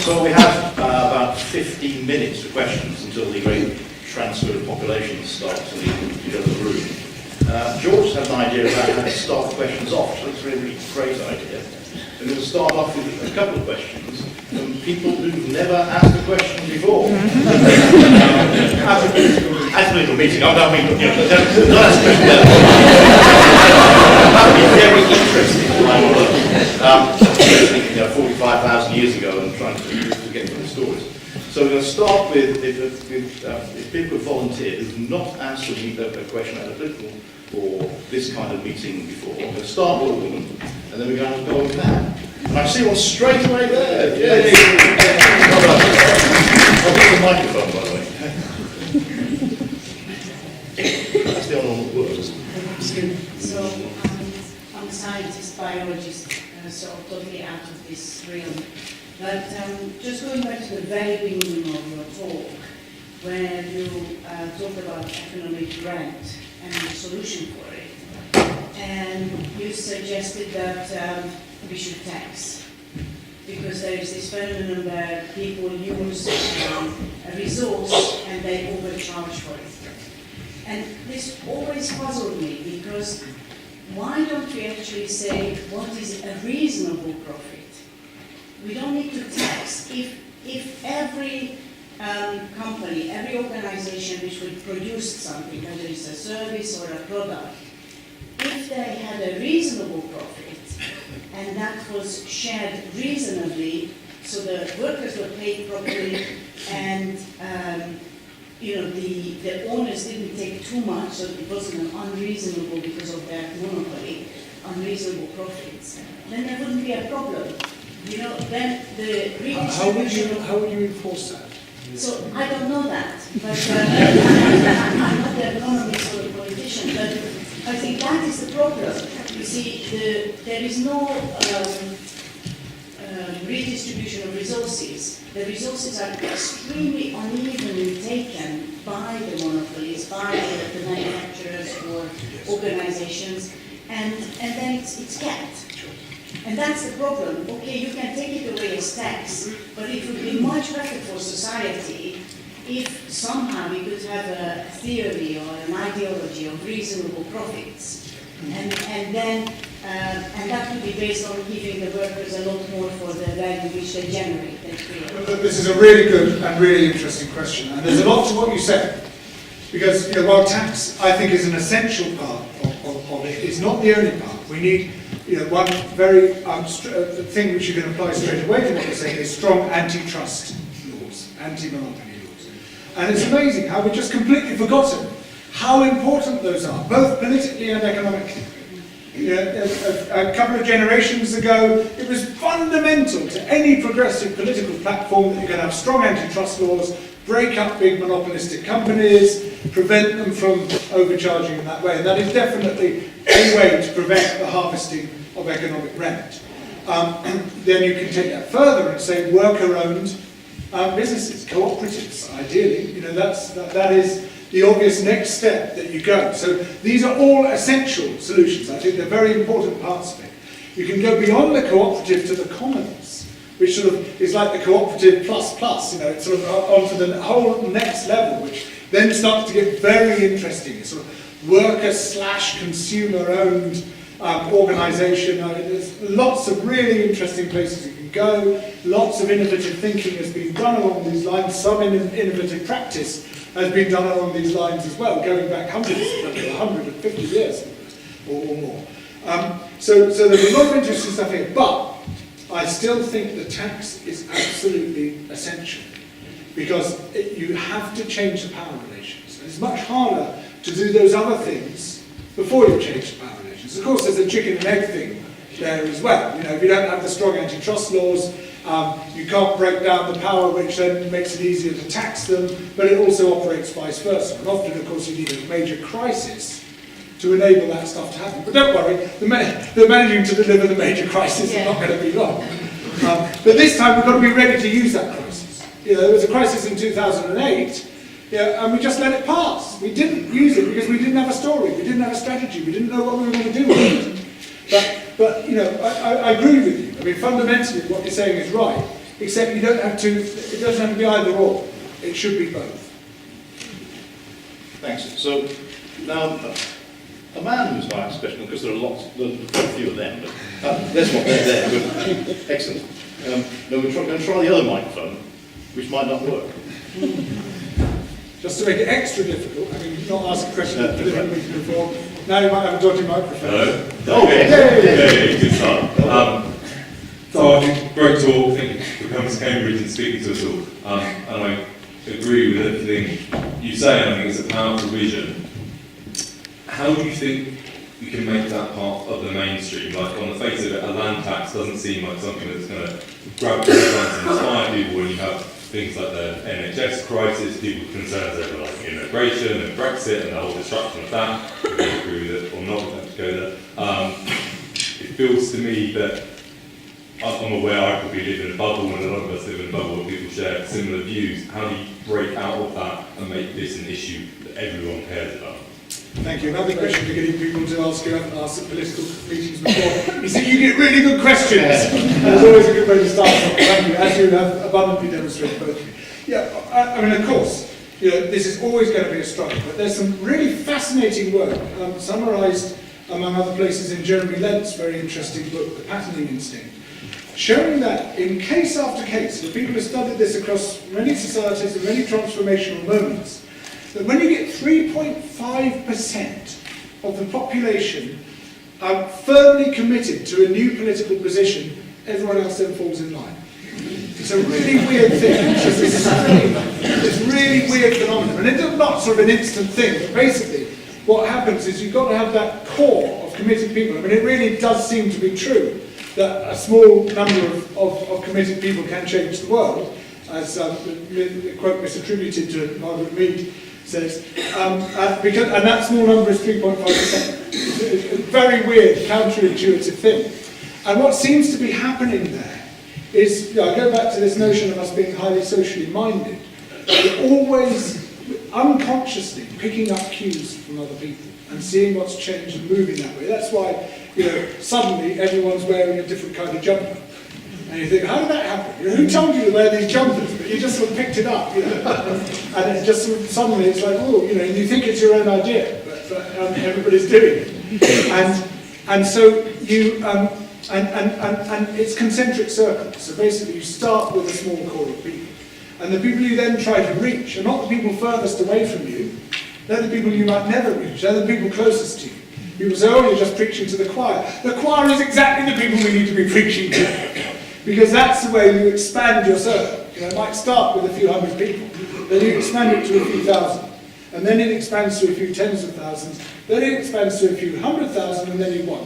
So we have about 15 minutes for questions until the great transfer of population starts in the other room. George had an idea about how to start questions off, so it's a really great idea. And we'll start off with a couple of questions from people who've never asked a question before. As a political meeting, I mean, you know, don't ask a question. That would be very interesting. You know, 45,000 years ago and trying to get from the stories. So we're going to start with if people have volunteered who've not answered a question at a political or this kind of meeting before. We're going to start with a woman, and then we're going to go with man. And I see one straight away there. Yay! I'll get the microphone, by the way. That's the only one that works. So I'm a scientist, biologist, so totally out of this realm. But just going back to the very beginning of your talk, where you talked about economic rent and the solution for it, and you suggested that we should tax, because there is this phenomenon where people use a resource and they overcharge for it. And this always puzzled me, because why don't we actually say what is a reasonable profit? We don't need to tax. If every company, every organization which would produce something, whether it's a service or a product, if they had a reasonable profit and that was shared reasonably, so the workers were paid properly and you know, the owners didn't take too much, so it wasn't unreasonable because of their monopoly, unreasonable profits, then there wouldn't be a problem. You know, then the redistribution... How would you enforce that? So I don't know that, but I'm not the economist or the politician, but I think that is the problem. You see, there is no redistribution of resources. The resources are extremely unevenly taken by the monopolies, by the manufacturers or organizations, and then it's kept. And that's the problem. Okay, you can take it away as tax, but it would be much better for society if somehow we could have a theory or an ideology of reasonable profits. And that would be based on giving the workers a lot more for the value which they generate and create. This is a really good and really interesting question, and there's a lot to what you said. Because, you know, while tax, I think, is an essential part of it, it's not the only part. We need, you know, one very thing which you can apply straight away to what you're saying is strong antitrust laws, anti-monopoly laws. And it's amazing how we've just completely forgotten how important those are, both politically and economically. You know, a couple of generations ago, it was fundamental to any progressive political platform that you can have strong antitrust laws, break up big monopolistic companies, prevent them from overcharging in that way. And that is definitely a way to prevent the harvesting of economic rent. Then you can take that further and say worker-owned businesses, cooperatives, ideally. You know, that is the obvious next step that you go. So these are all essential solutions. I think they're very important parts of it. You can go beyond the cooperative to the commons, which sort of is like the cooperative plus, you know, it's sort of onto the whole next level, which then starts to get very interesting. It's sort of worker/consumer-owned organisation. There's lots of really interesting places you can go. Lots of innovative thinking has been done along these lines. Some innovative practice has been done along these lines as well, going back 150 years or more. So there's a lot of interesting stuff here, but I still think the tax is absolutely essential, because you have to change the power relations. And it's much harder to do those other things before you change the power relations. Of course, there's a chicken and egg thing there as well. You know, if you don't have the strong antitrust laws, you can't break down the power, which then makes it easier to tax them, but it also operates vice versa. And often, of course, you need a major crisis to enable that stuff to happen. But don't worry, they're managing to deliver the major crisis. It's not going to be long. But this time, we've got to be ready to use that crisis. You know, there was a crisis in 2008, and we just let it pass. We didn't use it because we didn't have a story, we didn't have a strategy, we didn't know what we were going to do with it. But you know, I agree with you. I mean, fundamentally, what you're saying is right. except you don't have to, it doesn't have to be either or, it should be both. Thanks. So, now, a man who's going to ask a question, because there are quite a few of them, but there's one there. Good. Excellent. Now we're going to try the other microphone, which might not work. Just to make it extra difficult, I mean, not ask a question that delivered before, now you might have a dodgy microphone. Hello. Okay. Good start. So I think great talk, I think for coming to Cambridge and speaking to us all. And I agree with everything you say, and I think it's a powerful vision. How do you think you can make that part of the mainstream? Like, on the face of it, a land tax doesn't seem like something that's going to grab the headlines and inspire people when you have things like the NHS crisis, people's concerns over like immigration and Brexit and the whole destruction of that, whether you agree with it or not, we don't have to go there. It feels to me that I'm aware I probably live in a bubble, and a lot of us live in a bubble where people share similar views. How do you break out of that and make this an issue that everyone cares about? Thank you. Another question for getting people to ask you, I haven't asked at political meetings before. You see, you get really good questions. It's always a good way to start. Thank you, as you have abundantly demonstrated both of you. Yeah, I mean, of course, you know, this is always going to be a struggle, but there's some really fascinating work, summarised among other places in Jeremy Lent's very interesting book, The Patterning Instinct, showing that in case after case, the people who studied this across many societies and many transformational moments, that when you get 3.5% of the population firmly committed to a new political position, everyone else then falls in line. It's a really weird thing. It's really weird phenomenon. And it's not sort of an instant thing, but basically what happens is you've got to have that core of committed people. I mean, it really does seem to be true that a small number of committed people can change the world, as the quote misattributed to Margaret Mead says, and that small number is 3.5%. It's a very weird, counterintuitive thing. And what seems to be happening there is, I go back to this notion of us being highly socially minded, we're always unconsciously picking up cues from other people and seeing what's changed and moving that way. That's why, suddenly everyone's wearing a different kind of jumper. And you think, how did that happen? Who told you to wear these jumpers? But you just sort of picked it up, and it just sort of, suddenly it's like, oh, you think it's your own idea, but everybody's doing it. And so you, and it's concentric circles. So basically you start with a small core of people. And the people you then try to reach are not the people furthest away from you, they're the people you might never reach, they're the people closest to you. People say, oh, you're just preaching to the choir. The choir is exactly the people we need to be preaching to. Because that's the way you expand your circle. It might start with a few hundred people, then you expand it to a few thousand, and then it expands to a few tens of thousands, then it expands to a few 100,000, and then you won.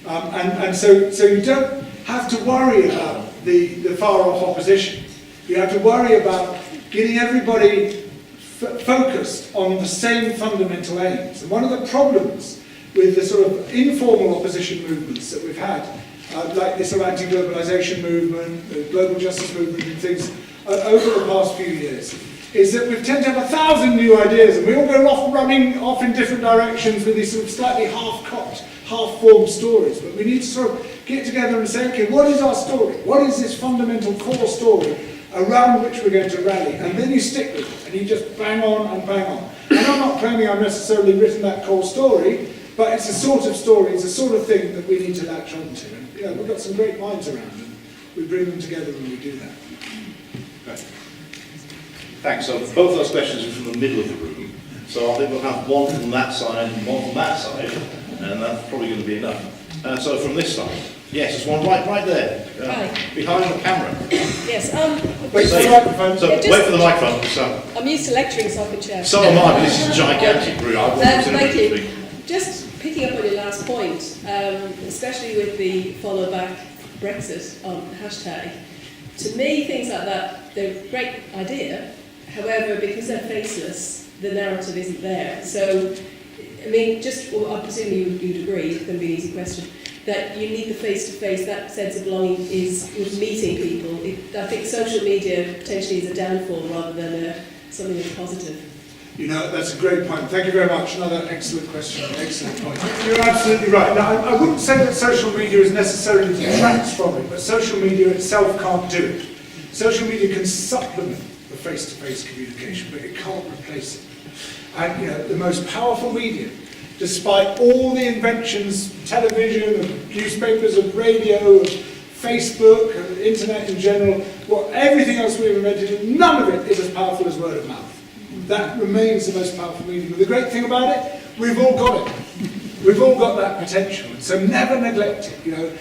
And so you don't have to worry about the far-off opposition. You have to worry about getting everybody focused on the same fundamental aims. And one of the problems with the sort of informal opposition movements that we've had, like this sort of anti-globalization movement, the global justice movement and things, over the past few years, is that we tend to have 1,000 new ideas and we all go off running off in different directions with these sort of slightly half-cocked, half-formed stories. But we need to sort of get together and say, okay, what is our story? What is this fundamental core story around which we're going to rally? And then you stick with it and you just bang on and bang on. And I'm not claiming I've necessarily written that core story, but it's a sort of story, it's a sort of thing that we need to latch on to. And we've got some great minds around and we bring them together when we do that. Right. Thanks. So both those questions are from the middle of the room. So I think we'll have one from that side and one from that side, and that's probably going to be enough. So from this side, yes, there's one right there, behind the camera. Yes. Wait for the microphone. So just, wait for the microphone. So, I'm used to lecturing, so I can share. so am I, but this is a gigantic room. I've walked in Thank you. briefly. Just picking up on your last point, especially with the follow back Brexit hashtag, to me things like that, they're a great idea. However, because they're faceless, the narrative isn't there. So, I mean, I presume you'd agree, it's going to be an easy question, that you need the face-to-face, that sense of belonging is meeting people. I think social media potentially is a downfall rather than something that's positive. You know, that's a great point. Thank you very much. Another excellent question, excellent point. You're absolutely right. Now, I wouldn't say that social media is necessarily detracts from it, but social media itself can't do it. Social media can supplement the face-to-face communication, but it can't replace it. And, you know, the most powerful medium, despite all the inventions, television, of newspapers, of radio, of Facebook, of internet in general, everything else we've invented, none of it is as powerful as word of mouth. That remains the most powerful medium. But the great thing about it, we've all got it. We've all got that potential. So never neglect it. You know,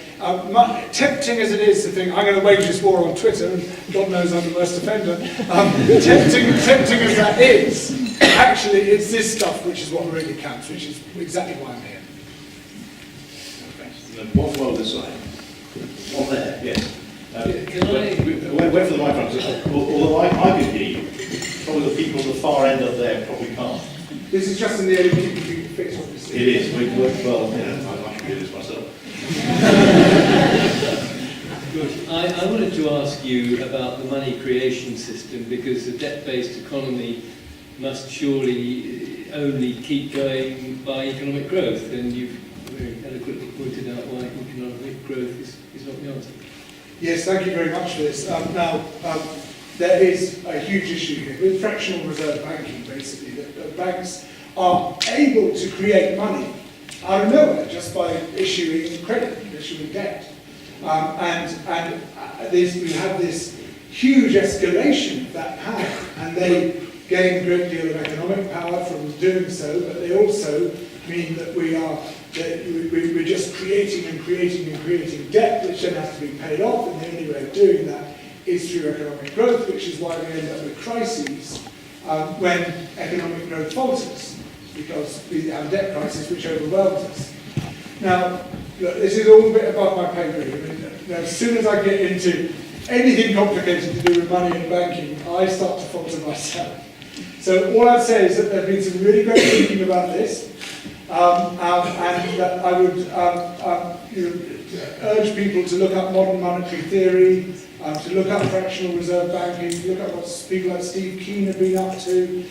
tempting as it is to think, I'm going to wage this war on Twitter, and God knows I'm the worst offender. Tempting as that is, actually it's this stuff which is what really counts, which is exactly why I'm here. Thanks. And one more this side. One there, yes. Can I... Wait for the microphone. Although I can hear you, probably the people at the far end up there probably can't. This is just in the area you can fix, obviously. It is. We work well. Yeah, I should do this myself. Good. I wanted to ask you about the money creation system, because the debt-based economy must surely only keep going by economic growth, and you've very eloquently pointed out why economic growth is not the answer. Yes, thank you very much for this. There is a huge issue here with fractional reserve banking, basically, that banks are able to create money out of nowhere just by issuing credit, issuing debt. We have this huge escalation of that power, and they gain a great deal of economic power from doing so, but they also mean that we're just creating and creating and creating debt, which then has to be paid off, and the only way of doing that is through economic growth, which is why we end up with crises when economic growth falters, because we have a debt crisis which overwhelms us. Now, look, this is all a bit above my pay grade. I mean, as soon as I get into anything complicated to do with money and banking, I start to falter myself. So all I'd say is that there has been some really great thinking about this, and that I would urge people to look up modern monetary theory, to look up fractional reserve banking, to look at what people like Steve Keen have been up to.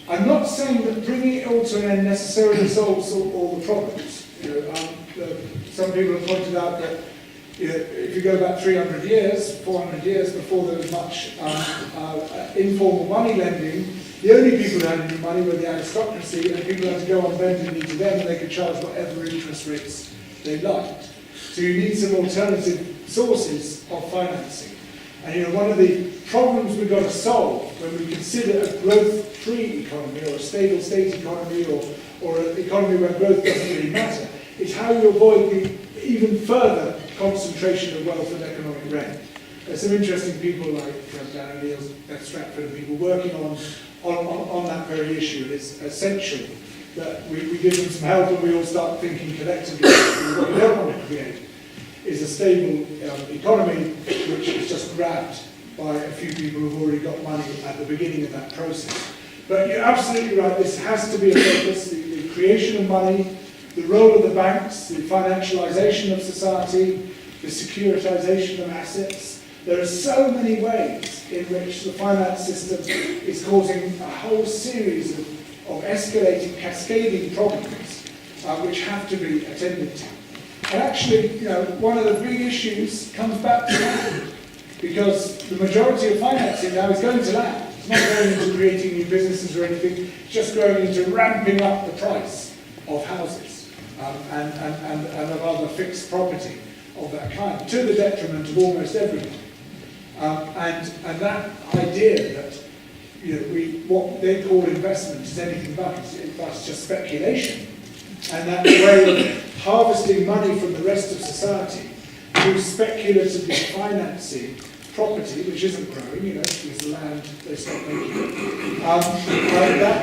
I'm not saying that bringing it all to an end necessarily solves all the problems. Some people have pointed out that if you go back 300 years, 400 years before there was much informal money lending, the only people who had any money were the aristocracy, and people had to go on bending knee to them, and they could charge whatever interest rates they liked. So you need some alternative sources of financing. And one of the problems we've got to solve when we consider a growth-free economy, or a stable state economy, or an economy where growth doesn't really matter, is how you avoid the even further concentration of wealth and economic rent. There's some interesting people like Dan O'Neill's, Beth Stratford, and people working on that very issue. It's essential that we give them some help, and we all start thinking collectively. What we don't want to create is a stable economy which is just grabbed by a few people who've already got money at the beginning of that process. But you're absolutely right, this has to be a focus, the creation of money, the role of the banks, the financialisation of society, the securitization of assets. There are so many ways in which the finance system is causing a whole series of escalating, cascading problems which have to be attended to. And actually, one of the big issues comes back to land, because the majority of financing now is going to land. It's not going into creating new businesses or anything, it's just going into ramping up the price of houses and of other fixed property of that kind, to the detriment of almost everyone. And that idea that what they call investment is anything but, it's just speculation. And that way of harvesting money from the rest of society through speculatively financing property, which isn't growing, because the land, they stop making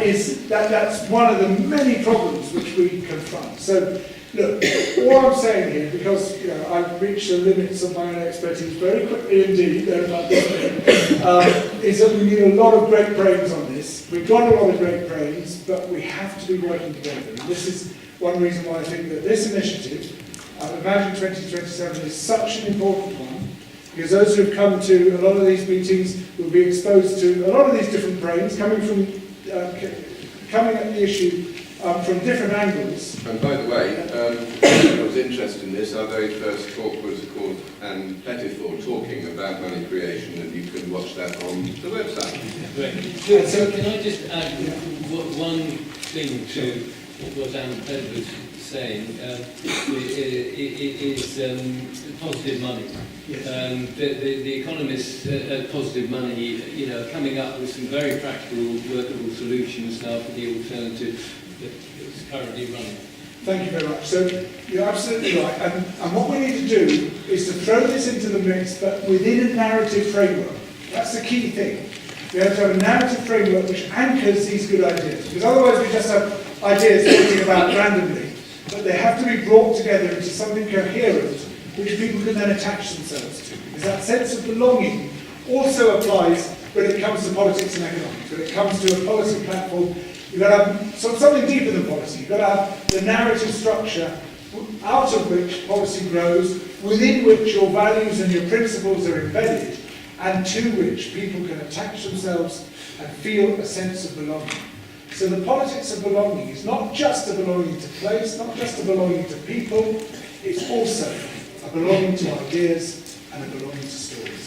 it. That's one of the many problems which we confront. So, look, all I'm saying here, because I've reached the limits of my own expertise very quickly indeed, they're about this big, is that we need a lot of great brains on this. We've got a lot of great brains, but we have to be working together. And this is one reason why I think that this initiative, Imagine2027, is such an important one, because those who have come to a lot of these meetings will be exposed to a lot of these different brains coming from coming at the issue from different angles. And by the way, I was interested in this. Our very first talk was called Anne Pettifor talking about money creation, and you can watch that on the website. Great. So can I just add one thing to what Anne Pettifor was saying? It is positive money. Yes. The economists at Positive Money, are coming up with some very practical, workable solutions now for the alternative that's currently running. Thank you very much. So you're absolutely right. And what we need to do is to throw this into the mix, but within a narrative framework. That's the key thing. We have to have a narrative framework which anchors these good ideas. Because otherwise we just have ideas floating about randomly. But they have to be brought together into something coherent, which people can then attach themselves to. Because that sense of belonging also applies when it comes to politics and economics. When it comes to a policy platform, you've got to have something deeper than policy. You've got to have the narrative structure out of which policy grows, within which your values and your principles are embedded, and to which people can attach themselves and feel a sense of belonging. So the politics of belonging is not just a belonging to place, not just a belonging to people, it's also a belonging to ideas and a belonging to stories.